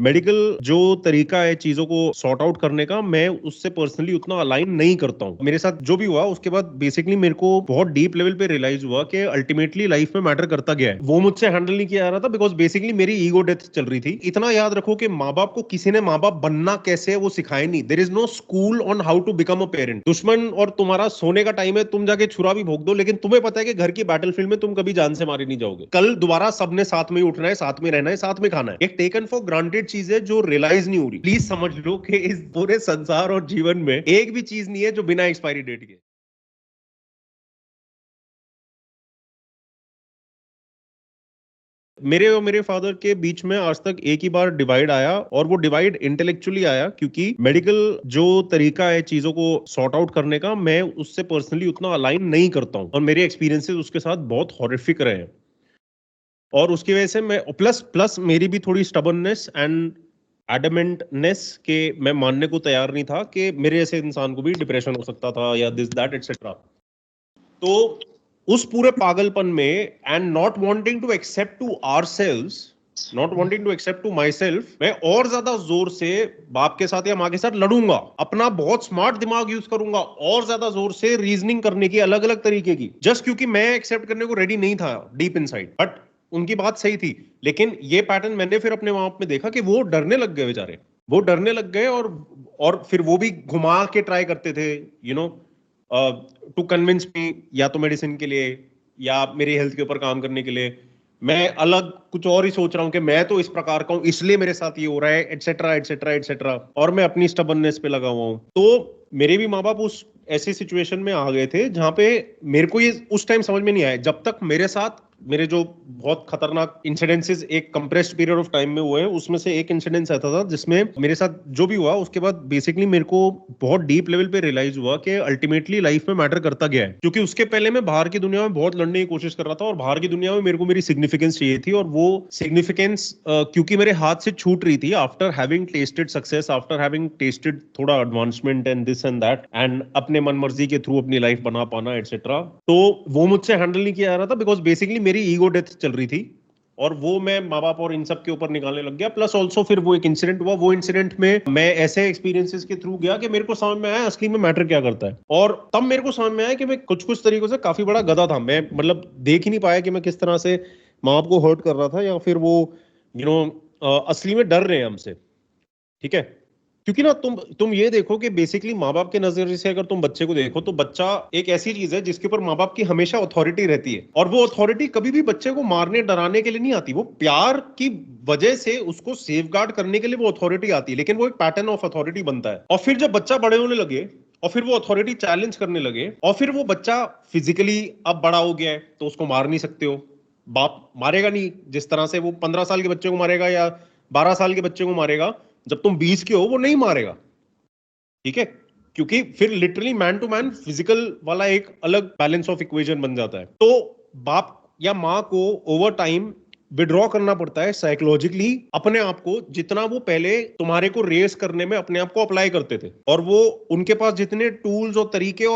Medical जो तरीका है चीजों को सॉर्ट आउट करने का, मैं उससे पर्सनली उतना अलाइन नहीं करता हूँ। मेरे साथ जो भी हुआ उसके बाद बेसिकली मेरे को बहुत डीप लेवल पे रियलाइज हुआ कि अल्टीमेटली लाइफ में मैटर करता क्या है, वो मुझसे हैंडल नहीं किया जा रहा था। बिकॉज बेसिकली मेरी ईगो डेथ चल रही थी। इतना याद रखो कि माँ बाप को किसी ने माँ बाप बनना कैसे है वो सिखाया नहीं। There is no school on how to become a parent. दुश्मन और तुम्हारा सोने का टाइम है, तुम जाके छुरा भी भोग दो, लेकिन तुम्हें पता है कि घर की बैटलफील्ड में तुम कभी जान से मारे नहीं जाओगे। कल दोबारा सबने साथ में ही उठना है, साथ में रहना है, साथ में खाना है। एक टेकन फॉर ग्रांटेड चीज है जो रियलाइज नहीं हो रही। प्लीज समझ लो कि इस पूरे संसार और जीवन में एक भी चीज नहीं है जो बिना एक्सपायरी डेट के। मेरे और मेरे फादर के बीच में आज तक एक ही बार डिवाइड आया, और वो डिवाइड इंटेलेक्चुअली आया, क्योंकि मेडिकल जो तरीका है चीजों को सॉर्ट आउट करने का, मैं उससे पर्सनली उतना अलाइन नहीं करता हूं, और मेरे एक्सपीरियंसेस उसके साथ बहुत हॉरिफिक रहे हैं। और उसकी वजह से मैं प्लस प्लस मेरी भी थोड़ी स्टबर्ननेस एंड एडमेंटनेस के मैं मानने को तैयार नहीं था कि मेरे जैसे इंसान को भी डिप्रेशन हो सकता था या दिस दैट एटसेट्रा। तो उस पूरे पागलपन में and not wanting to accept to ourselves, not wanting to accept to myself, मैं और ज्यादा जोर से बाप के साथ या माँ के साथ लड़ूंगा, अपना बहुत स्मार्ट दिमाग यूज करूंगा, और ज्यादा जोर से रीजनिंग करने की, अलग अलग तरीके की, जस्ट क्योंकि मैं एक्सेप्ट करने को रेडी नहीं था डीप इनसाइड। बट उनकी बात सही थी। लेकिन ये पैटर्न मैंने फिर अपने माँ बाप में देखा कि वो डरने लग गए बेचारे। वो डरने लग गए, और फिर वो भी घुमा के ट्राई करते थे, you know, to convince me, या तो मेडिसिन के लिए या मेरी हेल्थ के ऊपर काम करने के लिए। मैं अलग कुछ और ही सोच रहा हूँ कि मैं तो इस प्रकार का हूँ, इसलिए मेरे साथ ये हो रहा है, एटसेट्रा एटसेट्रा एटसेट्रा, और मैं अपनी स्टबर्ननेस पे लगा हुआ हूँ। तो मेरे भी माँ बाप उस ऐसी सिचुएशन में आ गए थे जहां पे मेरे को ये उस टाइम समझ में नहीं आया, जब तक मेरे साथ मेरे जो बहुत खतरनाक इंसिडेंसेस एक कंप्रेस्ड पीरियड ऑफ टाइम में हुए हैं, उसमें से एक इंसिडेंस ऐसा था जिसमें मेरे साथ जो भी हुआ उसके बाद बेसिकली मेरे को बहुत डीप लेवल पे रियलाइज हुआ कि अल्टीमेटली लाइफ में मैटर करता क्या है। क्योंकि उसके पहले मैं बाहर की दुनिया में बहुत लड़ने की कोशिश कर रहा था, और बाहर की दुनिया में मेरे को मेरी सिग्निफिकेंस चाहिए थी, और वो सिग्निफिकेंस क्योंकि मेरे हाथ से छूट रही थी after having tested success, after having tested थोड़ा advancement and this and that, and अपने मन मर्जी के थ्रू अपनी लाइफ बना पाना एटसेट्रा। तो वो मुझसे हैंडल नहीं किया जा रहा था, बिकॉज बेसिकली मेरी ईगो डेथ चल रही थी, और वो मैं माँ बाप और इन सब के ऊपर निकालने लग गया। प्लस ऑल्सो फिर वो एक इंसिडेंट हुआ, वो इंसिडेंट में मैं ऐसे एक्सपीरियंसेस के थ्रू गया कि मेरे को समझ में आया असली में मैटर क्या करता है। और तब मेरे को समझ में आया कि मैं कुछ कुछ तरीकों से काफी बड़ा गधा था। मैं मतलब देख ही नहीं पाया कि मैं किस तरह से माँ बाप को हर्ट कर रहा था, या फिर वो यू नो असली में डर रहे हैं हमसे। ठीक है। क्योंकि ना तुम ये देखो कि बेसिकली माँ बाप के नजरिए से अगर तुम बच्चे को देखो, तो बच्चा एक ऐसी चीज है जिसके ऊपर माँ बाप की हमेशा अथॉरिटी रहती है, और वो अथॉरिटी कभी भी बच्चे को मारने डराने के लिए नहीं आती, वो प्यार की वजह से उसको सेफगार्ड करने के लिए वो अथॉरिटी आती है। लेकिन वो एक पैटर्न ऑफ अथॉरिटी बनता है, और फिर जब बच्चा बड़े होने लगे और फिर वो अथॉरिटी चैलेंज करने लगे, और फिर वो बच्चा फिजिकली अब बड़ा हो गया है तो उसको मार नहीं सकते हो, बाप मारेगा नहीं जिस तरह से वो 15 साल के बच्चे को मारेगा या 12 साल के बच्चे को मारेगा, जब तुम 20 के हो वो नहीं मारेगा। ठीक है। क्योंकि फिर literally man to man physical वाला एक अलग बैलेंस ऑफ इक्वेशन बन जाता है। तो बाप या माँ को ओवर टाइम विड्रॉ करना पड़ता है साइकोलॉजिकली अपने आप को, जितना वो पहले तुम्हारे को रेस करने में अपने आप को अप्लाई करते थे। और वो उनके पास जितने टूल्स और तरीके,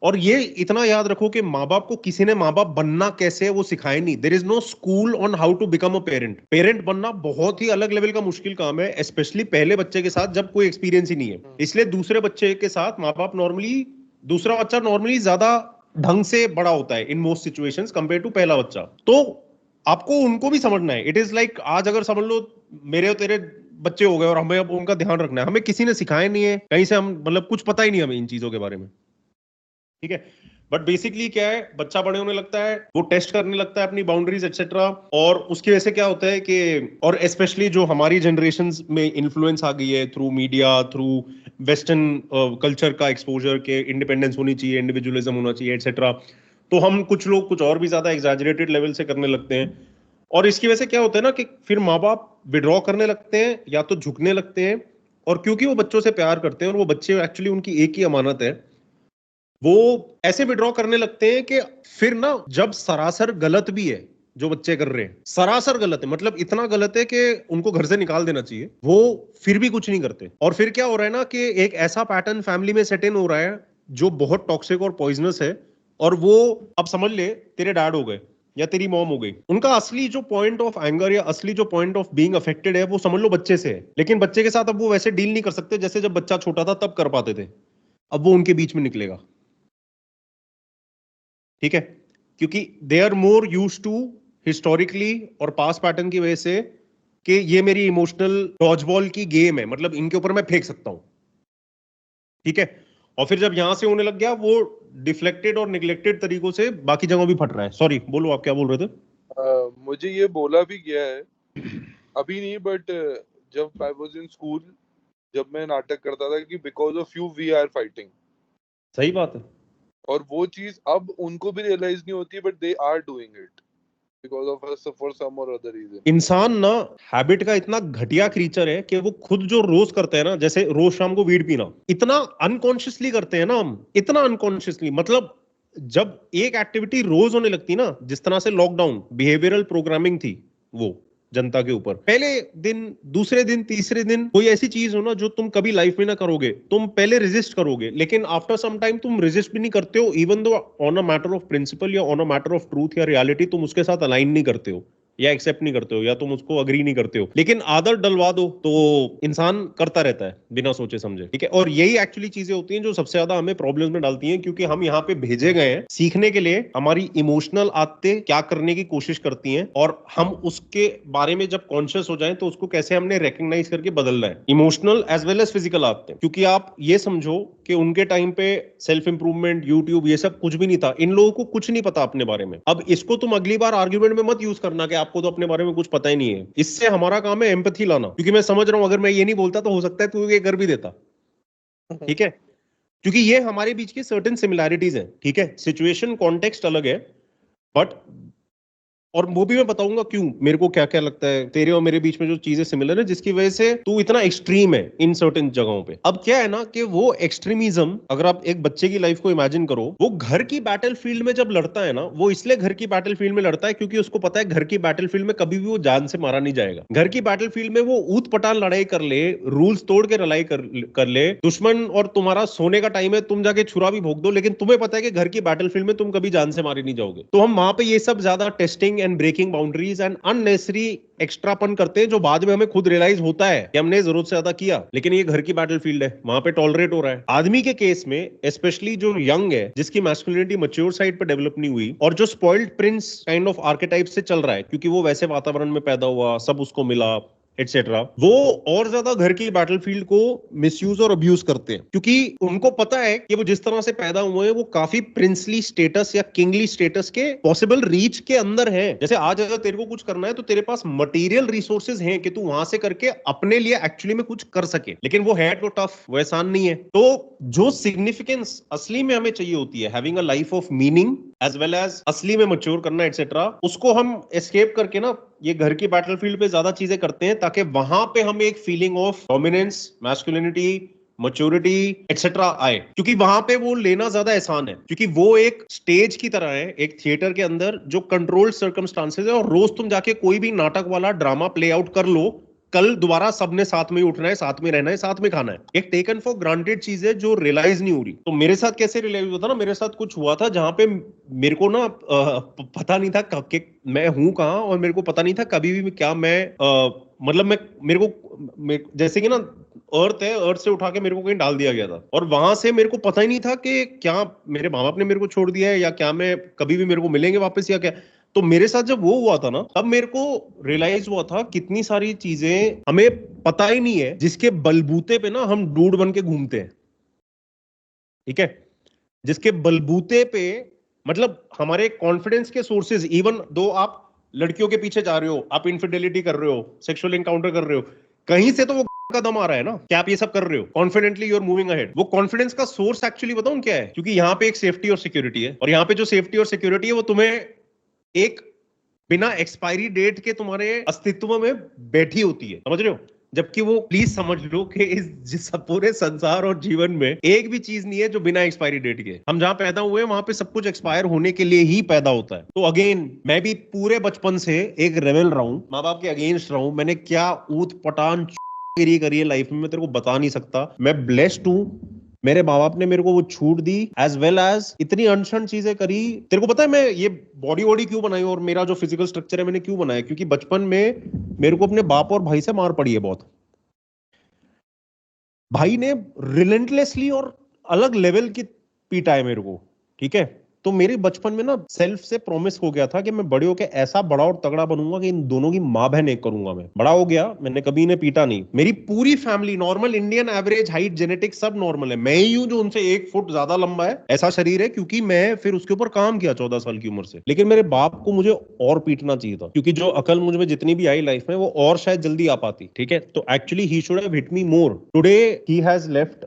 और ये इतना याद रखो कि माँ बाप को किसी ने माँ बाप बनना कैसे है वो सिखाए नहीं। There is no school on how to become a parent. Parent बनना बहुत ही अलग लेवल का मुश्किल काम है, स्पेशली पहले बच्चे के साथ जब कोई एक्सपीरियंस ही नहीं है। इसलिए दूसरे बच्चे के साथ माँ बाप नॉर्मली, दूसरा बच्चा नॉर्मली ज्यादा ढंग से बड़ा होता है in most situations compare to पहला बच्चा। तो आपको उनको भी समझना है। इट इज लाइक आज अगर समझ लो मेरे और तेरे बच्चे हो गए, और हमें अब उनका ध्यान रखना है, हमें किसी ने सिखाया नहीं है कहीं से, हम मतलब कुछ पता ही नहीं हमें इन चीजों के बारे में। ठीक है। बट बेसिकली क्या है, बच्चा बड़े होने लगता है, वो टेस्ट करने लगता है अपनी बाउंड्रीज एक्सेट्रा, और उसकी वजह से क्या होता है कि, और स्पेशली जो हमारी जनरेशन में इन्फ्लुएंस आ गई है through media, through western culture का एक्सपोजर के इंडिपेंडेंस होनी चाहिए, इंडिविजुअलिज्म होना चाहिए एक्सेट्रा, तो हम कुछ लोग कुछ और भी ज्यादा एग्जैजरेटेड लेवल से करने लगते हैं। और इसकी वजह से क्या होता है ना कि फिर माँ बाप विड्रॉ करने लगते हैं या तो झुकने लगते हैं, और क्योंकि वो बच्चों से प्यार करते हैं और वो बच्चे एक्चुअली उनकी एक ही अमानत है, वो ऐसे विड्रॉ करने लगते हैं कि फिर ना जब सरासर गलत भी है जो बच्चे कर रहे हैं, सरासर गलत है, मतलब इतना गलत है कि उनको घर से निकाल देना चाहिए, वो फिर भी कुछ नहीं करते। और फिर क्या हो रहा है ना कि एक ऐसा पैटर्न फैमिली में सेट इन हो रहा है जो बहुत टॉक्सिक और पॉइजनस है। और वो अब समझ ले तेरे डैड हो गए या तेरी मॉम हो गई, उनका असली जो पॉइंट ऑफ एंगर या असली जो पॉइंट ऑफ बीइंग अफेक्टेड है वो समझ लो बच्चे से है, लेकिन बच्चे के साथ अब वो वैसे डील नहीं कर सकते जैसे जब बच्चा छोटा था तब कर पाते थे। अब वो उनके बीच में निकलेगा, ठीक है, क्योंकि they are more use to historically और पास पैटर्न की वजह से कि ये मेरी इमोशनल डॉजबॉल की गेम है, मतलब इनके ऊपर मैं फेंक सकता हूं, ठीक है। और फिर जब यहां से होने लग गया वो डिफ्लेक्टेड और निग्लेक्टेड तरीकों से बाकी जगहों भी फट रहा है। सॉरी, बोलो आप क्या बोल रहे थे? मुझे ये बोला भी गया है, अभी नहीं बट जब आई वाज इन स्कूल, जब मैं नाटक करता था कि because of you we are fighting. सही बात है। और वो चीज अब उनको भी रियलाइज नहीं होती but they are doing it because of us for some or other reason. इंसान ना हैबिट का इतना घटिया क्रीचर है कि वो खुद जो रोज करते हैं ना, जैसे रोज शाम को वीड पीना, इतना अनकॉन्शियसली करते हैं ना हम, इतना अनकॉन्शियसली, मतलब जब एक एक्टिविटी रोज होने लगती ना, जिस तरह से लॉकडाउन बिहेवियरल प्रोग्रामिंग थी वो जनता के ऊपर, पहले दिन, दूसरे दिन, तीसरे दिन कोई ऐसी चीज हो ना जो तुम कभी लाइफ में ना करोगे, तुम पहले रेजिस्ट करोगे, लेकिन आफ्टर सम टाइम तुम रेजिस्ट भी नहीं करते हो, even though on a matter of principle या on a matter of truth या रियलिटी तुम उसके साथ अलाइन नहीं करते हो या एक्सेप्ट नहीं करते हो या तुम उसको अग्री नहीं करते हो, लेकिन आदत डलवा दो तो इंसान करता रहता है बिना सोचे समझे, ठीक है। और यही एक्चुअली चीजें होती हैं जो सबसे ज्यादा हमें प्रॉब्लम्स में डालती हैं, क्योंकि हम यहाँ पे भेजे गए हैं सीखने के लिए, हमारी इमोशनल आदतें क्या करने की कोशिश करती हैं और हम उसके बारे में जब कॉन्शियस हो जाएं तो उसको कैसे हमने रिकग्नाइज करके बदलना है, emotional as well as physical आदतें। क्योंकि आप ये समझो कि उनके टाइम पे सेल्फ इंप्रूवमेंट, यूट्यूब, ये सब कुछ भी नहीं था, इन लोगों को कुछ नहीं पता अपने बारे में। अब इसको तुम अगली बार आर्ग्यूमेंट में मत यूज करना कि आपको तो अपने बारे में कुछ पता ही नहीं है, इससे हमारा काम है एम्पैथी लाना, क्योंकि मैं समझ रहा हूं अगर मैं ये नहीं बोलता तो हो सकता है तू ये कर भी देता, ठीक है, क्योंकि ये हमारे बीच की सर्टेन सिमिलैरिटीज हैं, ठीक है, सिचुएशन कॉन्टेक्स्ट अलग है, बट और वो भी मैं बताऊंगा क्यों मेरे को क्या क्या लगता है तेरे और मेरे बीच में जो चीजें सिमिलर है जिसकी वजह से तू इतना एक्सट्रीम है इन सर्टेन जगहों पे। अब क्या है ना कि वो एक्सट्रीमिज्म, अगर आप एक बच्चे की लाइफ को इमेजिन करो, वो घर की बैटलफील्ड में जब लड़ता है ना, वो इसलिए घर की बैटलफील्ड में लड़ता है क्योंकि उसको पता है घर की बैटलफील्ड में कभी भी वो जान से मारा नहीं जाएगा। घर की बैटलफील्ड में वो ऊत पटांग लड़ाई कर ले, रूल्स तोड़ के लड़ाई कर ले, दुश्मन और तुम्हारा सोने का टाइम है, तुम जाके छुरा भी भोग दो, लेकिन तुम्हें पता है कि घर की बैटलफील्ड में तुम कभी जान से मारे नहीं जाओगे। तो हम वहां पे ये सब ज्यादा testing and breaking boundaries and unnecessary एक्स्ट्रापन करते हैं, जो बाद में हमें खुद रियलाइज होता है कि हमने जरूरत से ज्यादा किया, लेकिन ये घर की बैटलफील्ड है, वहां पे टॉलरेट हो रहा है। आदमी के केस में स्पेशली जो यंग है, जिसकी मैस्कुलिनिटी मैच्योर साइड पे डेवलप नहीं हुई और जो spoiled Prince kind of archetype से चल रहा है, क्योंकि वो वैसे वातावरण में पैदा हुआ, सब उसको मिला एटसेट्रा, वो और ज्यादा घर की बैटलफील्ड को मिसयूज और अब्यूज करते हैं, क्योंकि उनको पता है कि वो जिस तरह से पैदा हुए हैं वो काफी प्रिंसली स्टेटस या किंगली स्टेटस के पॉसिबल रीच के अंदर है। जैसे आज अगर तेरे को कुछ करना है तो तेरे पास मटेरियल रिसोर्सेज हैं कि तू वहां से करके अपने लिए एक्चुअली में कुछ कर सके, लेकिन वो है तो टफ, वो आसान नहीं है। तो जो सिग्निफिकेंस असली में हमें चाहिए होती है, having a life of meaning as well as असली में मैच्योर करना एटसेट्रा, उसको हम एस्केप करके ना ये घर की बैटलफील्ड पे ज्यादा चीजें करते हैं, ताकि वहां पे हम एक feeling of dominance, masculinity, maturity etcetera आए, क्योंकि वहां पे वो लेना ज्यादा आसान है, क्योंकि वो एक स्टेज की तरह है, एक थिएटर के अंदर जो कंट्रोल्ड सर्कमस्टांसेस है, और रोज तुम जाके कोई भी नाटक वाला ड्रामा प्ले आउट कर लो, कल दोबारा सबने साथ में उठना है, साथ में रहना है, साथ में खाना है। एक टेकन फॉर ग्रांटेड चीज है जो रियलाइज नहीं हो रही। तो मेरे साथ कैसे रियलाइज हुआ था ना, मेरे साथ कुछ हुआ था जहां पे मेरे को ना पता नहीं था कि मैं हूं कहाँ, और मेरे को पता नहीं था कभी भी क्या मैं मतलब मैं मेरे को जैसे कि ना अर्थ है, अर्थ से उठा के मेरे को कहीं डाल दिया गया था, और वहां से मेरे को पता ही नहीं था कि क्या मेरे माँ बाप ने मेरे को छोड़ दिया है या क्या मैं कभी भी मेरे को मिलेंगे वापस या क्या। तो मेरे साथ जब वो हुआ था ना, तब मेरे को रियलाइज हुआ था कितनी सारी चीजें हमें पता ही नहीं है, जिसके बलबूते पे ना हम डूड बन के घूमते हैं, ठीक है, जिसके बलबूते पे मतलब हमारे कॉन्फिडेंस के सोर्सेज, इवन दो आप लड़कियों के पीछे जा रहे हो, आप इनफिडेलिटी कर रहे हो, सेक्सुअल एनकाउंटर कर रहे हो, कहीं से तो वो का दम आ रहा है ना कि आप ये सब कर रहे हो, confidently you are moving ahead. वो कॉन्फिडेंस का सोर्स एक्चुअली बताऊं क्या है, क्योंकि यहाँ पे एक सेफ्टी और सिक्योरिटी है, और यहाँ पे जो सेफ्टी और सिक्योरिटी है वो तुम्हें एक बिना एक्सपायरी डेट के तुम्हारे अस्तित्व में बैठी होती है, समझ रहे हो। जबकि वो प्लीज समझ लो कि जिस पूरे संसार और जीवन में एक भी चीज नहीं है जो बिना एक्सपायरी डेट के। हम जहां पैदा हुए वहां पे सब कुछ एक्सपायर होने के लिए ही पैदा होता है। तो अगेन मैं भी पूरे बचपन से एक रेबेल रहा हूं, माँ बाप के अगेंस्ट रहा हूं, मैंने क्या ऊत पटान करी है लाइफ में मैं तेरे को बता नहीं सकता। मैं ब्लेस्ड हूं मेरे माँ बाप ने मेरे को वो छूट दी, एज वेल एज इतनी अनशन चीजें करी। तेरे को पता है मैं ये बॉडी वॉडी क्यों बनाई और मेरा जो फिजिकल स्ट्रक्चर है मैंने क्यों बनाया? क्योंकि बचपन में मेरे को अपने बाप और भाई से मार पड़ी है बहुत। भाई ने रिलेंटलेसली और अलग लेवल की पीटा है मेरे को, ठीक है? तो मेरे बचपन में ना सेल्फ से प्रॉमिस हो गया था कि मैं बड़े होके ऐसा बड़ा और तगड़ा बनूंगा कि इन दोनों की मां बहन एक करूंगा। मैं बड़ा हो गया, मैंने कभी इन्हें पीटा नहीं। मेरी पूरी family normal Indian average height genetics सब नॉर्मल है। मैं ही हूं जो उनसे 1 फुट ज्यादा लंबा है, ऐसा शरीर है, क्योंकि मैं फिर उसके ऊपर काम किया 14 साल की उम्र से। लेकिन मेरे बाप को मुझे और पीटना चाहिए था, क्योंकि जो अकल मुझ में जितनी भी आई लाइफ में वो और शायद जल्दी आ पाती, ठीक है? तो actually he should have hit me more. Today he has left,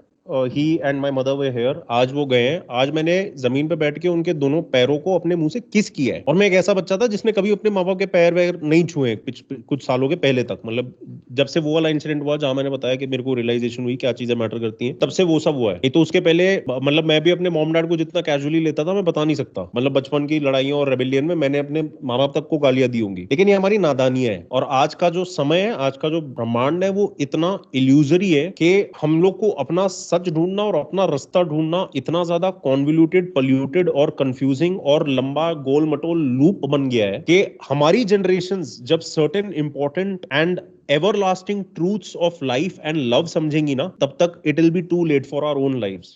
he and my mother were here. आज वो गए हैं। आज मैंने जमीन पे बैठ के उनके दोनों पैरों को अपने मुंह से किस किया है। और मैं एक ऐसा बच्चा था जिसने कभी अपने माँ बाप के पैर वैर नहीं छुए कुछ सालों के पहले तक। मतलब जब से वो वाला इंसिडेंट हुआ जहां मैंने बताया कि मेरे को रियलाइजेशन हुई क्या चीजें मैटर करती हैं, तब से वो सब हुआ है। नहीं तो उसके पहले मतलब मैं भी अपने मॉम डैड को जितना कैजुअली लेता था मैं बता नहीं सकता। मतलब बचपन की लड़ाइयों और रेबेलियन में मैंने अपने माँ बाप तक को गालियां दी होंगी। लेकिन ये हमारी नादानियां है। और आज का जो समय है, आज का जो ब्रह्मांड है, वो इतना इल्यूजरी है कि हम लोग को अपना सच ढूंढना और अपना रास्ता ढूंढना इतना ज्यादा कॉन्वोल्यूटेड, पॉल्यूटेड और कंफ्यूजिंग और लंबा गोल मटोल लूप बन गया है कि हमारी जनरेशंस जब certain important and everlasting truths of life and love समझेंगी ना, तब तक it will be too late for our own lives।